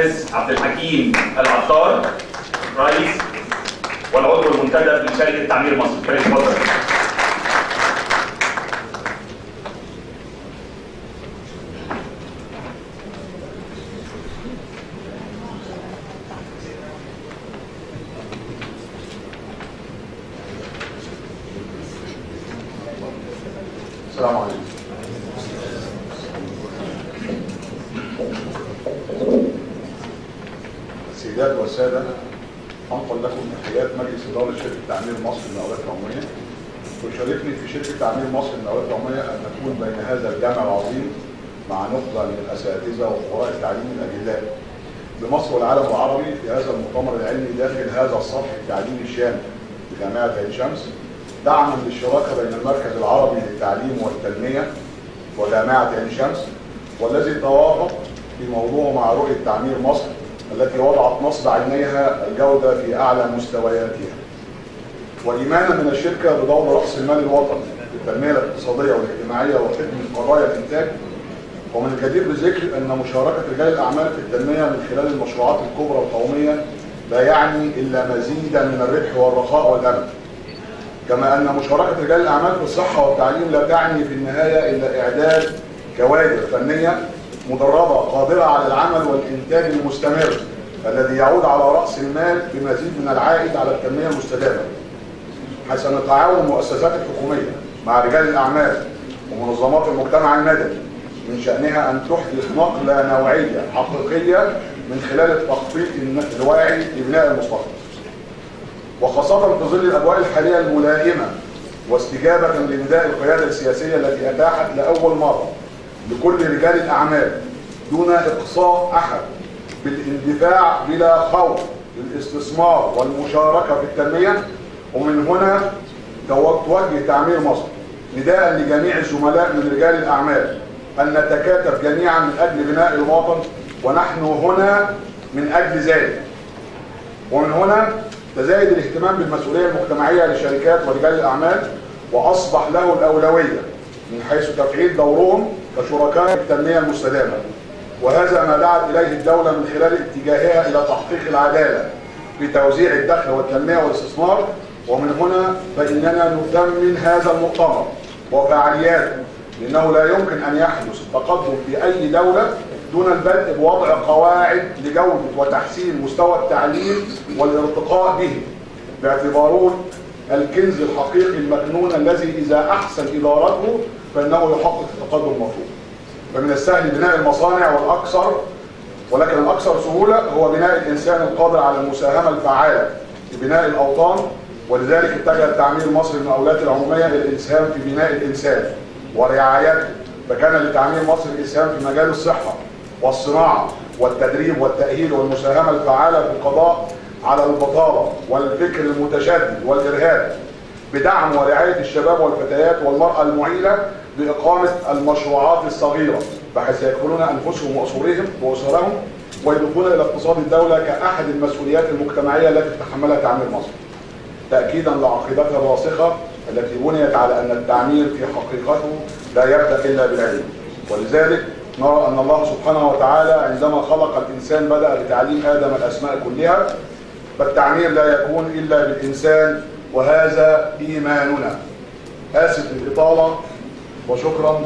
الاستاذ عبد الحكيم العطار رئيس والعضو المنتدب لشركه تعمير مصر. اتفضل. السلام عليكم. السيدات والسادة، أنقل لكم تحيات مجلس إدارة شركة تعمير مصر للمقاولات العمومية. ويشرفني في شركة تعمير مصر للمقاولات العمومية أن نكون بين هذا الجمع العظيم مع نخبة من الأساتذة وخبراء التعليم الأجلاء بمصر والعالم العربي في هذا المؤتمر العلمي داخل هذا الصرح التعليمي الشامل بجامعة عين شمس، دعما للشراكة بين المركز العربي للتعليم والتنمية وجامعة عين شمس، والذي توافق في موضوع مع رؤية تعمير مصر التي وضعت نصب عينيها الجودة في أعلى مستوياتها. وإيمانا من الشركة بدور رأس المال الوطني في التنمية الاقتصادية والاجتماعية وخدمة قضايا الإنتاج، ومن الجدير بالذكر أن مشاركة رجال الأعمال في التنمية من خلال المشروعات الكبرى القومية لا يعني إلا مزيدا من الربح والرخاء والأمل. كما أن مشاركة رجال الأعمال في الصحة والتعليم لا تعني في النهاية إلا إعداد كوادر فنية مدربة قادرة على العمل والإنتاج المستمر الذي يعود على رأس المال بمزيد من العائد على التنمية المستدامة. حسن تعاون المؤسسات الحكومية مع رجال الأعمال ومنظمات المجتمع المدني من شأنها أن تحدث نقلة نوعية حقيقية من خلال التخطيط الواعي لبناء المستقبل، وخاصة في ظل الأجواء الحالية الملائمة واستجابة لنداء القيادة السياسية التي أتاحت لأول مرة لكل رجال الأعمال دون إقصاء أحد بالاندفاع بلا خوف للاستثمار والمشاركة في التنمية. ومن هنا توجه تعمير مصر نداء لجميع الزملاء من رجال الأعمال أن نتكاتف جميعا من أجل بناء الوطن، ونحن هنا من أجل ذلك. ومن هنا تزايد الاهتمام بالمسؤولية المجتمعية لشركات ورجال الأعمال، وأصبح له الأولوية من حيث تفعيل دورهم كشركاء في التنمية المستدامة. وهذا ما دعت إليه الدولة من خلال اتجاهها إلى تحقيق العدالة في توزيع الدخل والتنمية والاستثمار. ومن هنا فإننا نثمن هذا المؤتمر وفعالياته، لأنه لا يمكن أن يحدث التقدم في أي دولة دون البدء بوضع قواعد لجودة وتحسين مستوى التعليم والارتقاء به، باعتباره الكنز الحقيقي المكنون الذي إذا أحسن إدارته فإنه يحقق التقدم المطلوب. فمن السهل بناء المصانع ولكن الأكثر سهولة هو بناء الإنسان القادر على المساهمة الفعالة في بناء الأوطان. ولذلك اتجه تعمير مصر للمقاولات العمومية للإسهام في بناء الإنسان ورعايته، فكان لتعمير مصر الإسهام في مجال الصحة والصناعة والتدريب والتأهيل والمساهمة الفعالة في القضاء على البطالة والفكر المتشدد والإرهاب، بدعم ورعاية الشباب والفتيات والمرأة المعيلة بإقامة المشروعات الصغيرة بحيث يكفلون أنفسهم وأسرهم ويضيفون إلى اقتصاد الدولة كأحد المسؤوليات المجتمعية التي تتحملها تعمير مصر، تأكيدا لعقيدتها الراسخة التي بنيت على أن التعمير في حقيقته لا يبدأ إلا بالعلم. ولذلك نرى أن الله سبحانه وتعالى عندما خلق الإنسان بدأ بتعليم آدم الأسماء كلها، فالتعمير لا يكون إلا بالإنسان، وهذا إيماننا. آسف للإطالة وشكرا.